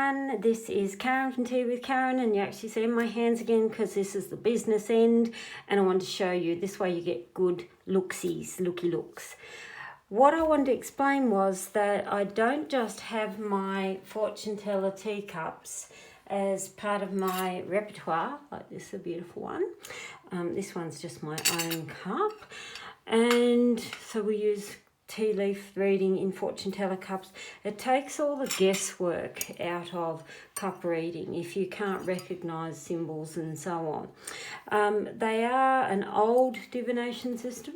everyone, this is Karen from Tea with Karin, and you actually see my hands again because this is the business end, and I want to show you this way you get good looky looks. What I wanted to explain was that I don't just have my fortune teller teacups as part of my repertoire, like this is a beautiful one. This one's just my own cup, and so we use tea leaf reading in fortune teller cups. It takes all the guesswork out of cup reading if you can't recognize symbols and so on. They are an old divination system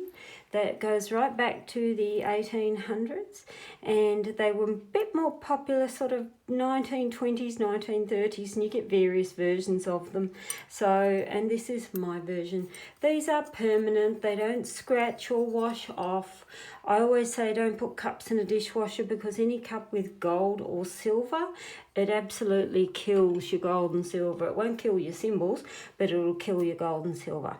that goes right back to the 1800s, and they were a bit more popular sort of 1920s, 1930s, and you get various versions of them. So, and this is my version. These are permanent, they don't scratch or wash off. I always say don't put cups in a dishwasher because any cup with gold or silver, it absolutely kills your gold and silver. It won't kill your symbols, but it'll kill your gold and silver.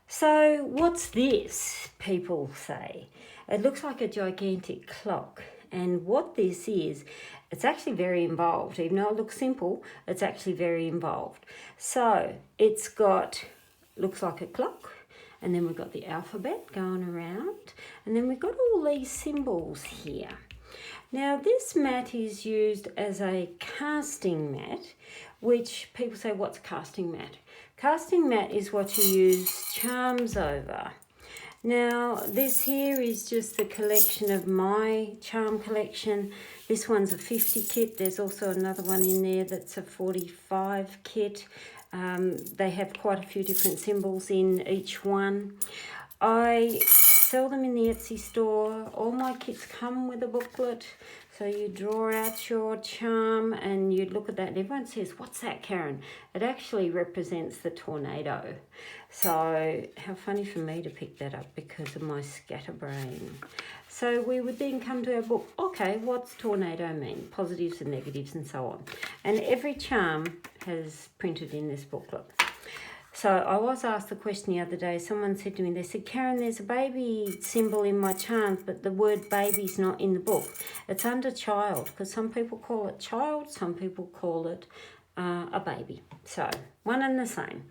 So what's this, people say? It looks like a gigantic clock. And what this is, it's actually very involved. Even though it looks simple, it's actually very involved. So it's got, looks like a clock. And then we've got the alphabet going around. And then we've got all these symbols here. Now this mat is used as a casting mat, which people say, what's a casting mat? Casting mat is what you use charms over. Now this here is just the collection of my charm collection. This one's a 50 kit. There's also another one in there that's a 45 kit. They have quite a few different symbols in each one. I sell them in the Etsy store. All my kits come with a booklet. So you draw out your charm and you look at that and everyone says, what's that, Karen? It actually represents the tornado. So how funny for me to pick that up because of my scatterbrain. So we would then come to our book, okay, what's tornado mean? Positives and negatives and so on. And every charm has printed in this booklet. So I was asked the question the other day, someone said to me, they said, Karen, there's a baby symbol in my charms, but the word baby's not in the book. It's under child, because some people call it child, some people call it a baby. So one and the same.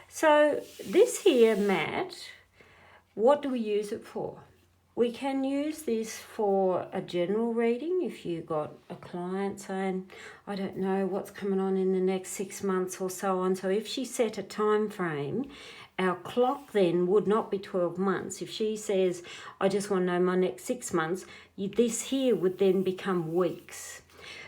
So this here mat, what do we use it for? We can use this for a general reading if you've got a client saying, I don't know what's coming on in the next 6 months or so on. So if she set a time frame, our clock then would not be 12 months. If she says, I just want to know my next 6 months, this here would then become weeks.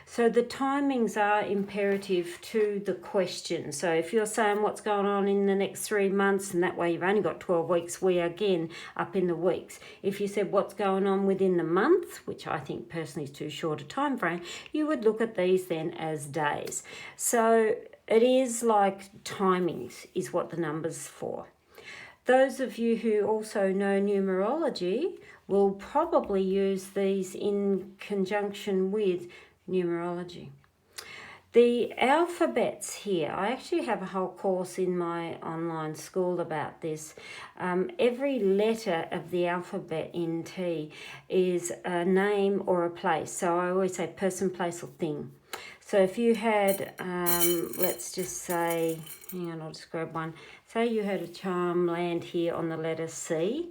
So the timings are imperative to the question. So if you're saying what's going on in the next 3 months, and that way you've only got 12 weeks, we are again up in the weeks. If you said what's going on within the month, which I think personally is too short a time frame, you would look at these then as days. So it is like timings is what the number's for. Those of you who also know numerology will probably use these in conjunction with numerology. The alphabets here, I actually have a whole course in my online school about this. Every letter of the alphabet in T is a name or a place. So I always say person, place or thing. So if you had, let's just say, hang on, I'll just grab one. Say you had a charm land here on the letter C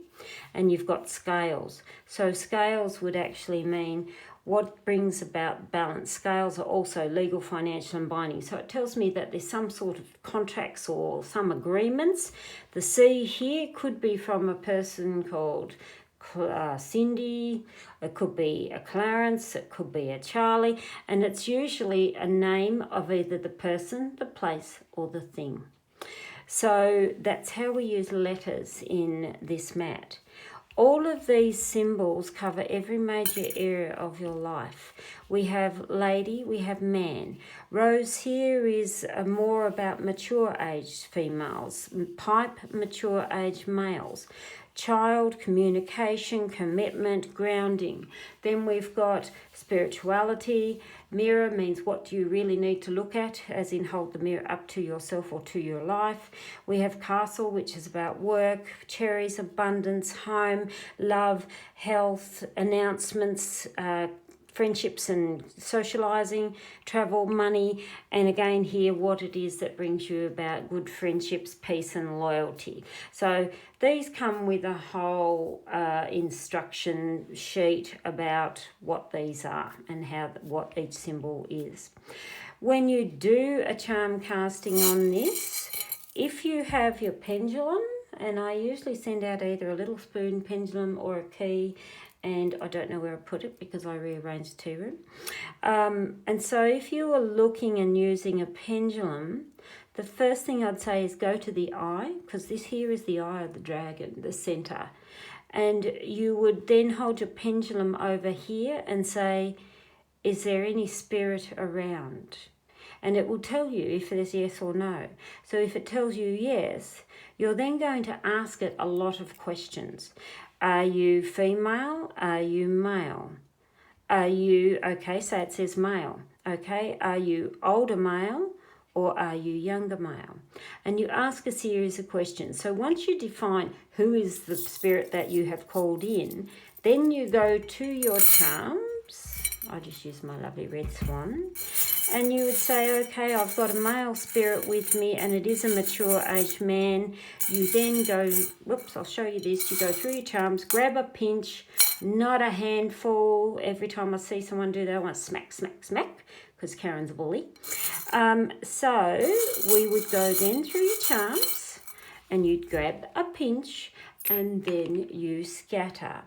and you've got scales. So scales would actually mean what brings about balance. Scales are also legal, financial and binding. So it tells me that there's some sort of contracts or some agreements. The C here could be from a person called Cindy, it could be a Clarence, it could be a Charlie, and it's usually a name of either the person, the place or the thing. So that's how we use letters in this mat. All of these symbols cover every major area of your life. We have lady, we have man. Rose here is more about mature age females. Pipe, mature age males. Child, communication, commitment, grounding. Then we've got spirituality. Mirror means what do you really need to look at, as in hold the mirror up to yourself or to your life. We have castle, which is about work. Cherries, abundance, home, love, health, announcements, friendships and socializing, travel, money, and again here what it is that brings you about good friendships, peace and loyalty. So these come with a whole instruction sheet about what these are and what each symbol is. When you do a charm casting on this, if you have your pendulum, and I usually send out either a little spoon pendulum or a key, and I don't know where I put it because I rearranged the tea room. And so if you are looking and using a pendulum, the first thing I'd say is go to the eye, because this here is the eye of the dragon, the center. And you would then hold your pendulum over here and say, is there any spirit around? And it will tell you if there's yes or no. So if it tells you yes, you're then going to ask it a lot of questions. Are you female? Are you male? Are you, okay, so it says male. Okay, are you older male or are you younger male? And you ask a series of questions. So once you define who is the spirit that you have called in, then you go to your charms. I just use my lovely red swan. And you would say, okay, I've got a male spirit with me and it is a mature aged man. You then go, whoops, I'll show you this. You go through your charms, grab a pinch, not a handful. Every time I see someone do that, I want smack, smack, smack, because Karen's a bully. So we would go then through your charms and you'd grab a pinch and then you scatter.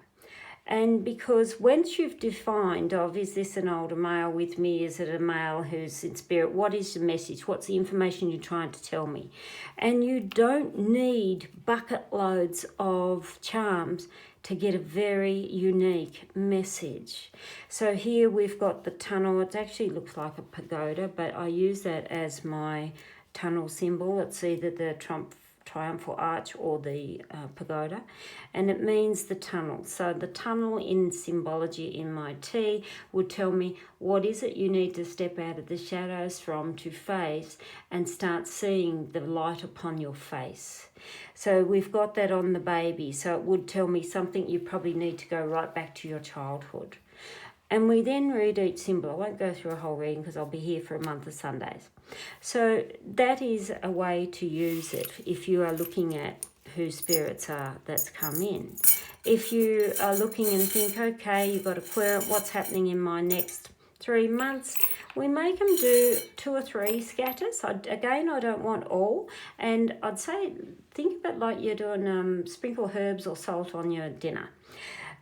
And because once you've defined is this an older male with me? Is it a male who's in spirit? What is the message? What's the information you're trying to tell me? And you don't need bucket loads of charms to get a very unique message. So here we've got the tunnel. It actually looks like a pagoda, but I use that as my tunnel symbol. It's either the triumphal arch or the pagoda, and it means the tunnel. So the tunnel in symbology in my tea would tell me what is it you need to step out of the shadows from to face and start seeing the light upon your face. So we've got that on the baby, so it would tell me something you probably need to go right back to your childhood. And we then read each symbol. I won't go through a whole reading because I'll be here for a month of Sundays. So that is a way to use it if you are looking at who spirits are that's come in. If you are looking and think, okay, you've got a query, what's happening in my next 3 months, we make them do 2 or 3 scatters. I don't want all. And I'd say, think of it like you're doing sprinkle herbs or salt on your dinner.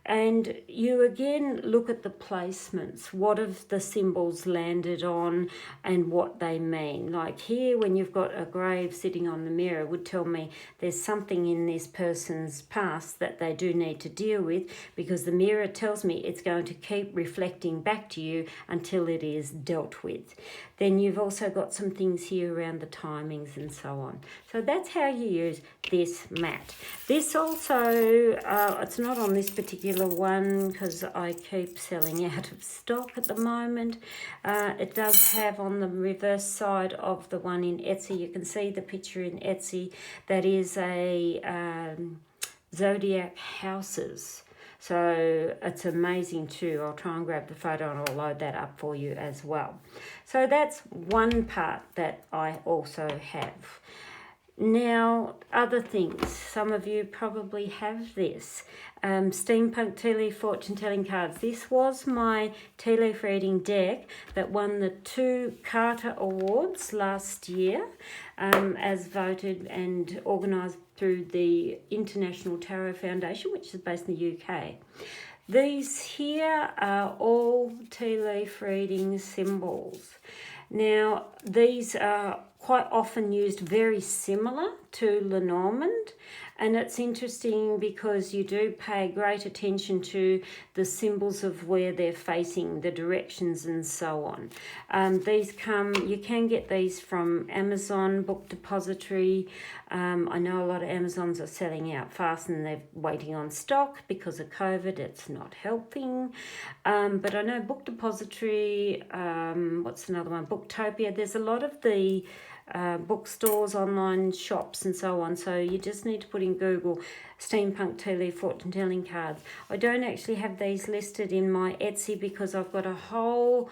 And you again look at the placements. What have the symbols landed on and what they mean? Like here, when you've got a grave sitting on the mirror, would tell me there's something in this person's past that they do need to deal with, because the mirror tells me it's going to keep reflecting back to you until it is dealt with. Then you've also got some things here around the timings and so on. So that's how you use this mat. This also, it's not on this particular one because I keep selling out of stock at the moment. It does have on the reverse side of the one in Etsy, you can see the picture in Etsy, that is a zodiac houses. So it's amazing too. I'll try and grab the photo and I'll load that up for you as well. So that's one part that I also have. Now, other things. Some of you probably have this. Steampunk tea leaf fortune telling cards. This was my tea leaf reading deck that won the 2 Carter Awards last year, as voted and organised through the International Tarot Foundation, which is based in the UK. These here are all tea leaf reading symbols. Now, these are quite often used very similar to Lenormand, and it's interesting because you do pay great attention to the symbols of where they're facing, the directions and so on. You can get these from Amazon Book Depository. I know a lot of Amazons are selling out fast and they're waiting on stock because of COVID. It's not helping. But I know Book Depository, what's another one? Booktopia. There's a lot of the bookstores, online shops and so on, so you just need to put in Google steampunk tea leaf fortune telling cards. I don't actually have these listed in my Etsy because I've got a whole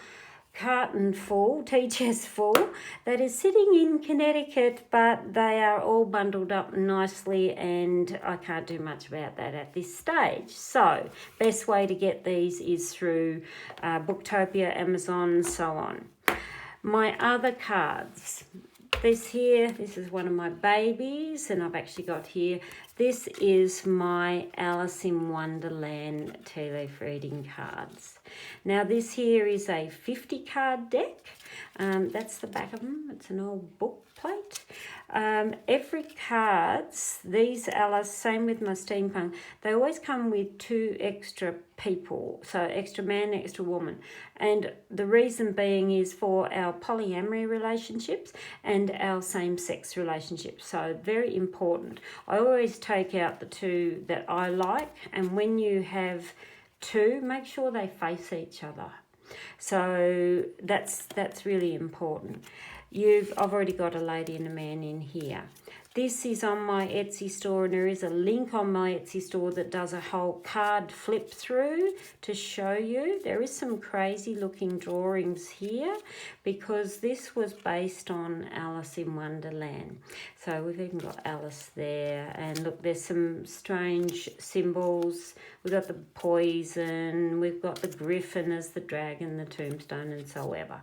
carton full, tea chest full, that is sitting in Connecticut, but they are all bundled up nicely and I can't do much about that at this stage. So best way to get these is through Booktopia, Amazon, so on. My other cards, this here, this is one of my babies, and I've actually got here, this is my Alice in Wonderland tea leaf reading cards. Now this here is a 50 card deck. That's the back of them. It's an old book plate. Every cards, these Alice, same with my steampunk, they always come with 2 extra people, so extra man, extra woman. And the reason being is for our polyamory relationships and our same-sex relationships. So very important. I always take out the 2 that I like, and when you have 2, make sure they face each other. So that's really important. I've already got a lady and a man in here. This is on my Etsy store, and there is a link on my Etsy store that does a whole card flip through to show you. There is some crazy looking drawings here because this was based on Alice in Wonderland. So we've even got Alice there, and look, there's some strange symbols. We've got the poison, we've got the griffin as the dragon, the tombstone, and so ever.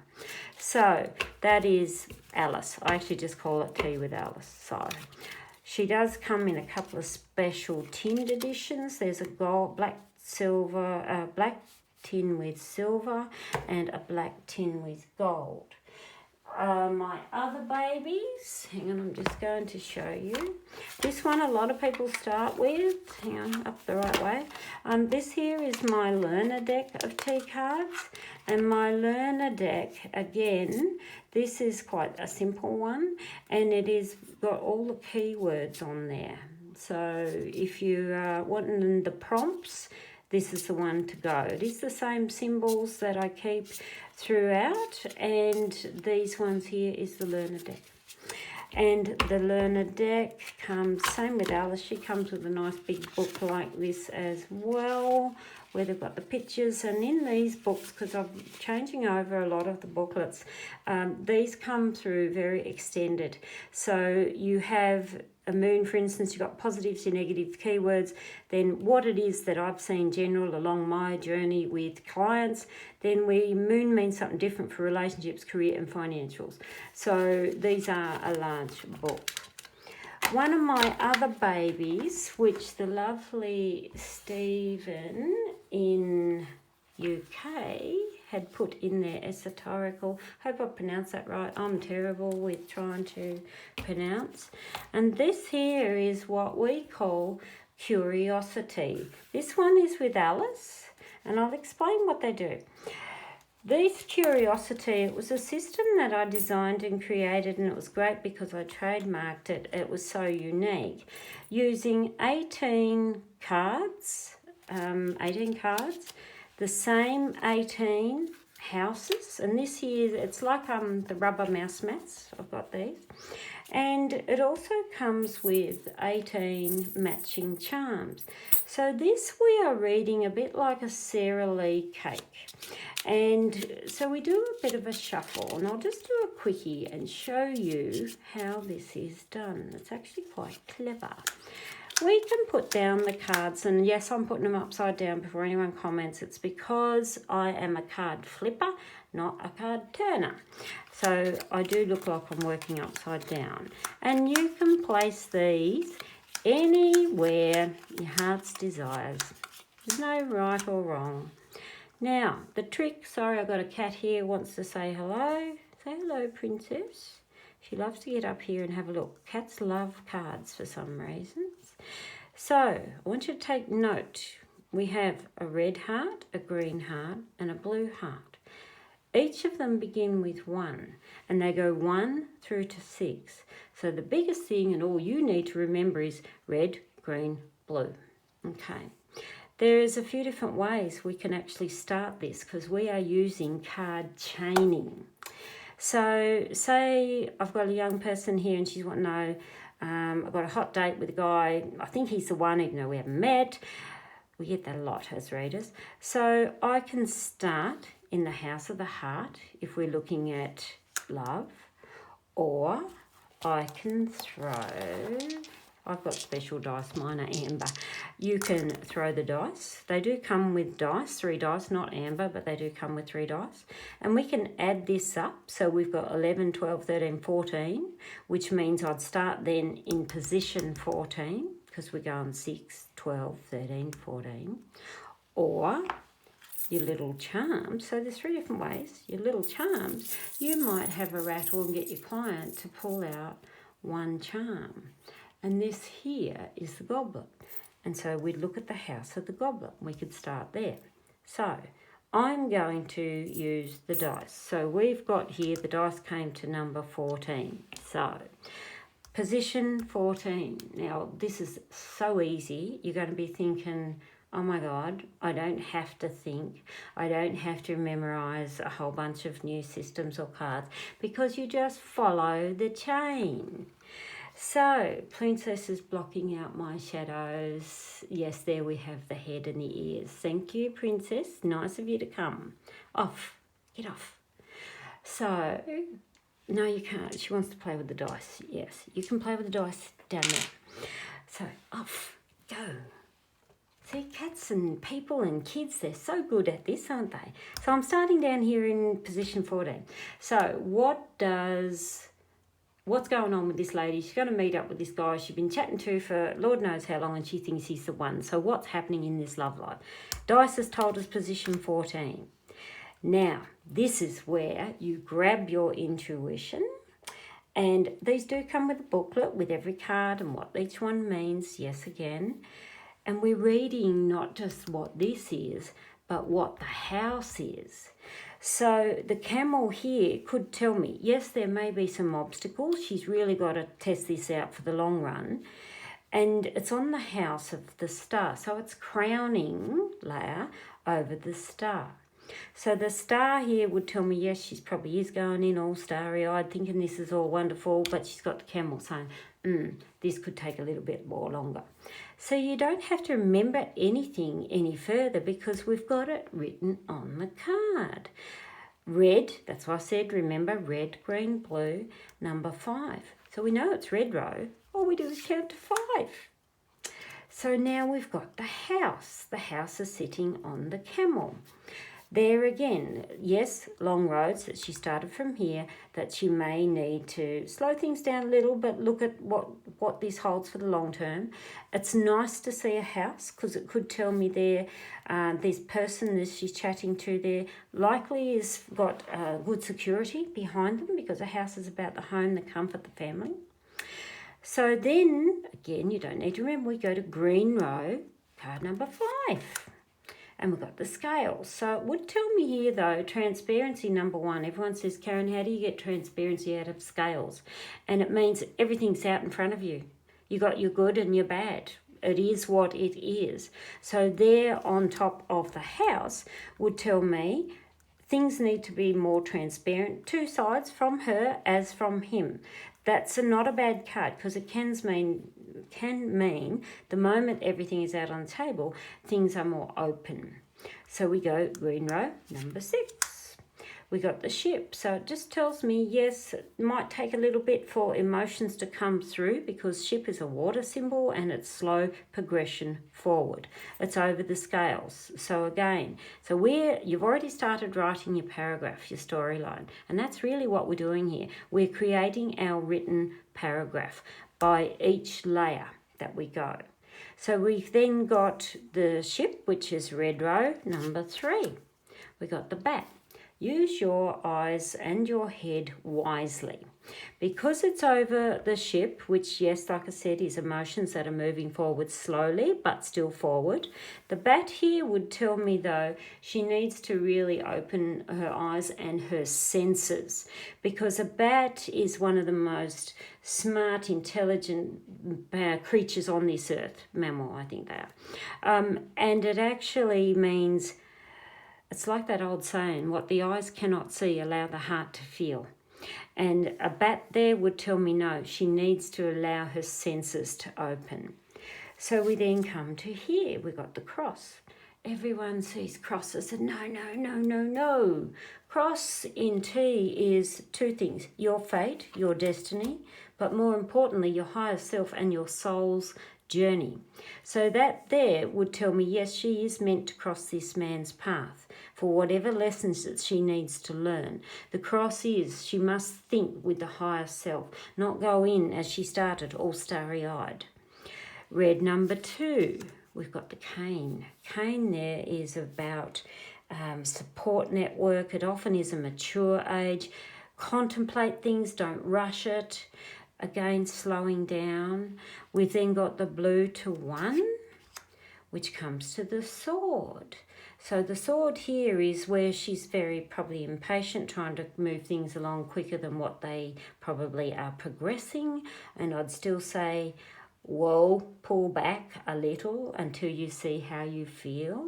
So that is Alice. I actually just call it Tea with Alice. So she does come in a couple of special tinned editions. There's a gold, black tin with silver, and a black tin with gold. My other babies, hang on, I'm just going to show you. This one a lot of people start with, hang on, up the right way. This here is my learner deck of tea cards, and my learner deck, again, this is quite a simple one, and it is got all the keywords on there. So if you are wanting the prompts, this is the one to go. It is the same symbols that I keep throughout, and these ones here is the learner deck. And the learner deck comes, same with Alice, she comes with a nice big book like this as well, where they've got the pictures. And in these books, because I'm changing over a lot of the booklets, these come through very extended. So you have a moon, for instance, you've got positives, your negative keywords, then what it is that I've seen general along my journey with clients, then moon means something different for relationships, career and financials. So these are a large book. One of my other babies, which the lovely Stephen in UK had put in there, esoterical. Hope I pronounced that right. I'm terrible with trying to pronounce. And this here is what we call curiosity. This one is with Alice, and I'll explain what they do. This curiosity, it was a system that I designed and created, and it was great because I trademarked it. It was so unique. Using 18 cards, the same 18 houses, and this here, it's like the rubber mouse mats, I've got these, and it also comes with 18 matching charms. So this we are reading a bit like a Sara Lee cake, and so we do a bit of a shuffle, and I'll just do a quickie and show you how this is done. It's actually quite clever. We can put down the cards, and yes, I'm putting them upside down before anyone comments. It's because I am a card flipper, not a card turner. So I do look like I'm working upside down. And you can place these anywhere your heart's desires. There's no right or wrong. Now, the trick, sorry, I've got a cat here, wants to say hello. Say hello, princess. She loves to get up here and have a look. Cats love cards for some reasons. So I want you to take note. We have a red heart, a green heart, and a blue heart. Each of them begin with 1, and they go 1 through to 6. So the biggest thing, and all you need to remember, is red, green, blue. Okay. There is a few different ways we can actually start this because we are using card chaining. So say I've got a young person here and she's wanting to know, I've got a hot date with a guy, I think he's the one even though we haven't met. We get that a lot as readers. So I can start in the house of the heart if we're looking at love, or I can throw, I've got special dice, mine are amber. You can throw the dice. They do come with dice, 3 dice, not amber, but they do come with 3 dice. And we can add this up. So we've got 11, 12, 13, 14, which means I'd start then in position 14, because we're going 6, 12, 13, 14. Or your little charms. So there's 3 different ways. Your little charms, you might have a rattle and get your client to pull out 1 charm. And this here is the goblet. And so we'd look at the house of the goblet. We could start there. So I'm going to use the dice. So we've got here, the dice came to number 14. So position 14. Now this is so easy. You're going to be thinking, oh my God, I don't have to think. I don't have to memorize a whole bunch of new systems or cards, because you just follow the chain. So, Princess is blocking out my shadows. Yes, there we have the head and the ears. Thank you, Princess. Nice of you to come. Off. Get off. So, no, you can't. She wants to play with the dice. Yes, you can play with the dice down there. So, off. Go. See, cats and people and kids, they're so good at this, aren't they? So, I'm starting down here in position 14. So, what's going on with this lady? She's going to meet up with this guy she's been chatting to for Lord knows how long, and she thinks he's the one. So what's happening in this love life? Dice has told us position 14. Now, this is where you grab your intuition, and these do come with a booklet with every card and what each one means, yes, again. And we're reading not just what this is, but what the house is. So the camel here could tell me, yes, there may be some obstacles. She's really got to test this out for the long run. And it's on the house of the star. So it's crowning layer over the star. So the star here would tell me, yes, she's probably is going in all starry-eyed, thinking this is all wonderful, but she's got the camel saying, this could take a little bit more longer. So you don't have to remember anything any further, because we've got it written on the card. Red, that's why I said, remember, red, green, blue, number 5. So we know it's red row. All we do is count to 5. So now we've got the house. The house is sitting on the camel. There again, yes, long roads that she started from here, that she may need to slow things down a little, but look at what this holds for the long term. It's nice to see a house, because it could tell me there, this person that she's chatting to there likely has got good security behind them, because a house is about the home, the comfort, the family. So then, again, you don't need to remember, we go to green row, card number 5. And we've got the scales. So it would tell me here, though, transparency number 1. Everyone says, Karin, how do you get transparency out of scales? And it means everything's out in front of you. You got your good and your bad. It is what it is. So there on top of the house would tell me things need to be more transparent. 2 sides, from her as from him. That's not a bad card, because it can mean the moment everything is out on the table, things are more open. So we go green row, number 6. We got the ship. So it just tells me, yes, it might take a little bit for emotions to come through, because ship is a water symbol and it's slow progression forward. It's over the scales. So again, you've already started writing your paragraph, your storyline. And that's really what we're doing here. We're creating our written paragraph by each layer that we go. So we've then got the ship, which is red row, number 3. We got the bat. Use your eyes and your head wisely. Because it's over the ship, which, yes, like I said, is emotions that are moving forward slowly, but still forward. The bat here would tell me, though, she needs to really open her eyes and her senses, because a bat is one of the most smart, intelligent creatures on this earth. Mammal, I think they are. And it actually means, it's like that old saying, what the eyes cannot see, allow the heart to feel. And a bat there would tell me no, she needs to allow her senses to open. So we then come to here, we got the cross. Everyone sees crosses and no, no, no, no, no. Cross in tea is two things: your fate, your destiny, but more importantly, your higher self and your soul's journey. So that there would tell me, yes, she is meant to cross this man's path for whatever lessons that she needs to learn. The cross is she must think with the higher self, not go in as she started, all starry-eyed. Red number 2, we've got the cane. Cane there is about support network. It often is a mature age. Contemplate things, don't rush it. Again, slowing down. We've then got the blue to 1, which comes to the sword. So the sword here is where she's very probably impatient, trying to move things along quicker than what they probably are progressing. And I'd still say, whoa, pull back a little until you see how you feel.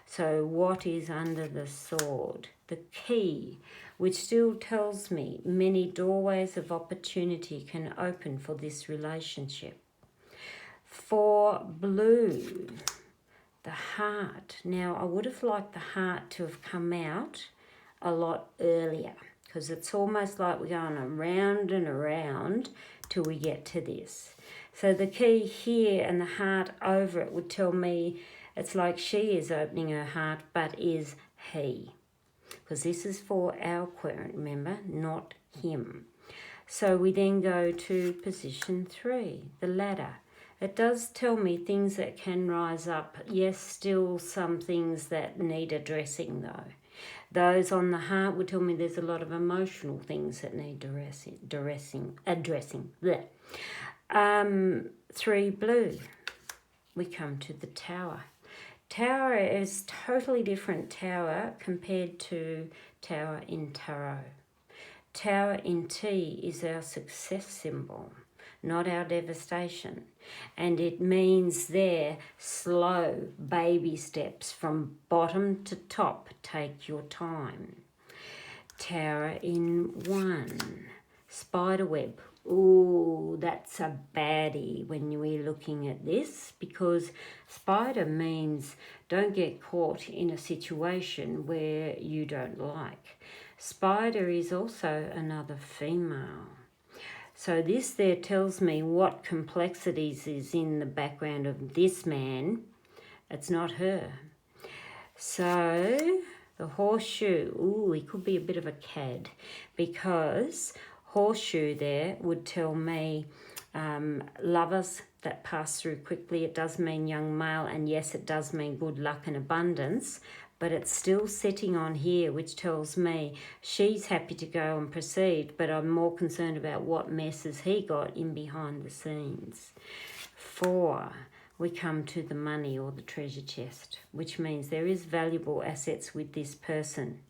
So what is under the sword? The key, which still tells me many doorways of opportunity can open for this relationship. For blue, the heart. Now, I would have liked the heart to have come out a lot earlier, because it's almost like we're going around and around till we get to this. So the key here and the heart over it would tell me it's like she is opening her heart, but is he. Because this is for our querent, remember, not him. So we then go to position 3, the ladder. It does tell me things that can rise up. Yes, still some things that need addressing though. Those on the heart would tell me there's a lot of emotional things that need addressing. Blech. 3 blue, we come to the tower. Tower is totally different tower compared to tower in tarot. Tower in tea is our success symbol, not our devastation. And it means there, slow baby steps from bottom to top. Take your time. Tower in 1, spiderweb. Ooh, that's a baddie when we're looking at this, because spider means don't get caught in a situation where you don't like. Spider is also another female. So this there tells me what complexities is in the background of this man. It's not her. So the horseshoe, ooh, he could be a bit of a cad, because horseshoe there would tell me lovers that pass through quickly. It does mean young male, and yes, it does mean good luck and abundance, but it's still sitting on here, which tells me she's happy to go and proceed, but I'm more concerned about what mess has he got in behind the scenes. 4, we come to the money or the treasure chest, which means there is valuable assets with this person.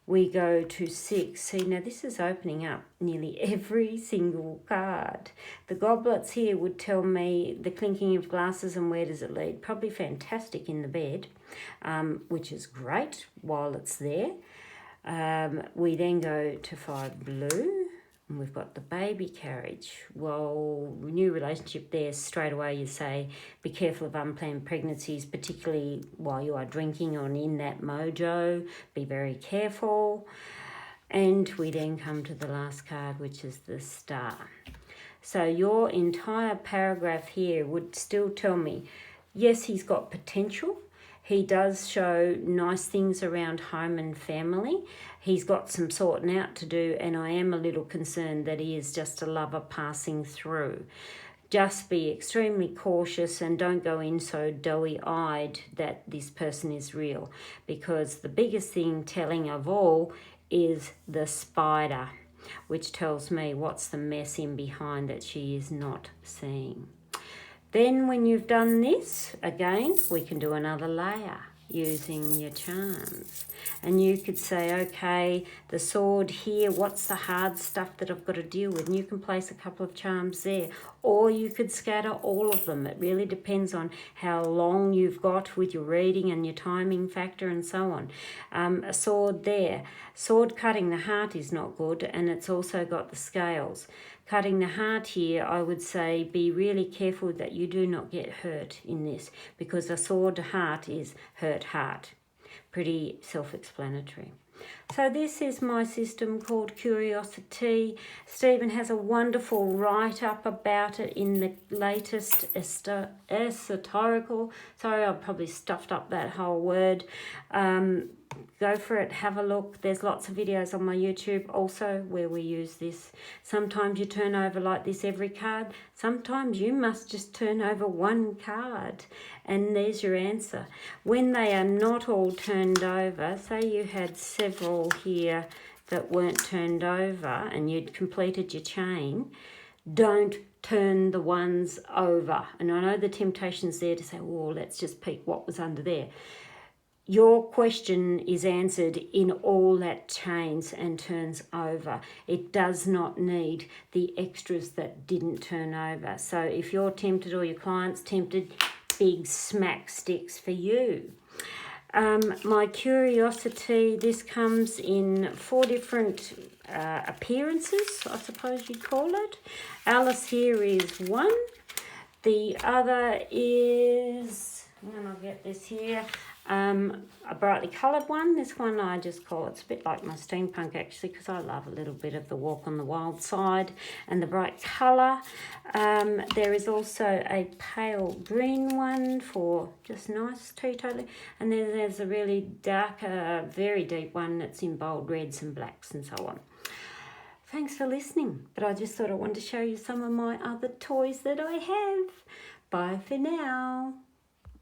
We go to 6. See, now this is opening up nearly every single card. The goblets here would tell me the clinking of glasses and where does it lead. Probably fantastic in the bed, which is great while it's there. We then go to 5 blue. And we've got the baby carriage. Well, new relationship there, straight away you say, be careful of unplanned pregnancies, particularly while you are drinking or in that mojo. Be very careful. And we then come to the last card, which is the star. So your entire paragraph here would still tell me, yes, he's got potential. He does show nice things around home and family. He's got some sorting out to do, and I am a little concerned that he is just a lover passing through. Just be extremely cautious and don't go in so doughy-eyed that this person is real, because the biggest thing telling of all is the spider, which tells me what's the mess in behind that she is not seeing. Then when you've done this, again, we can do another layer. using your charms. And you could say, okay, the sword here, what's the hard stuff that I've got to deal with? And you can place a couple of charms there. Or you could scatter all of them. It really depends on how long you've got with your reading and your timing factor and so on. A sword there. Sword cutting the heart is not good, and it's also got the scales. Cutting the heart here, I would say be really careful that you do not get hurt in this, because a sword heart is hurt heart. Pretty self-explanatory. So this is my system called Curiosity. Stephen has a wonderful write-up about it in the latest esoterical. Sorry, I probably stuffed up that whole word. Go for it, have a look. There's lots of videos on my YouTube also where we use this. Sometimes you turn over like this every card. Sometimes you must just turn over one card. And there's your answer. When they are not all turned over, say you had several here that weren't turned over and you'd completed your chain, don't turn the ones over. And I know the temptation's there to say, oh, let's just peek what was under there. Your question is answered in all that chains and turns over. It does not need the extras that didn't turn over. So if you're tempted or your client's tempted, big smack sticks for you. My Curiosity, this comes in 4 different appearances, I suppose you'd call it. Alice here is one. The other is, and I'll get this here, a brightly coloured one. This one I just call, it's a bit like my steampunk actually, because I love a little bit of the walk on the wild side and the bright colour. There is also a pale green one for just nice teetotaling, and then there's a really dark, very deep one that's in bold reds and blacks and so on. Thanks for listening, but I just thought I wanted to show you some of my other toys that I have. Bye for now.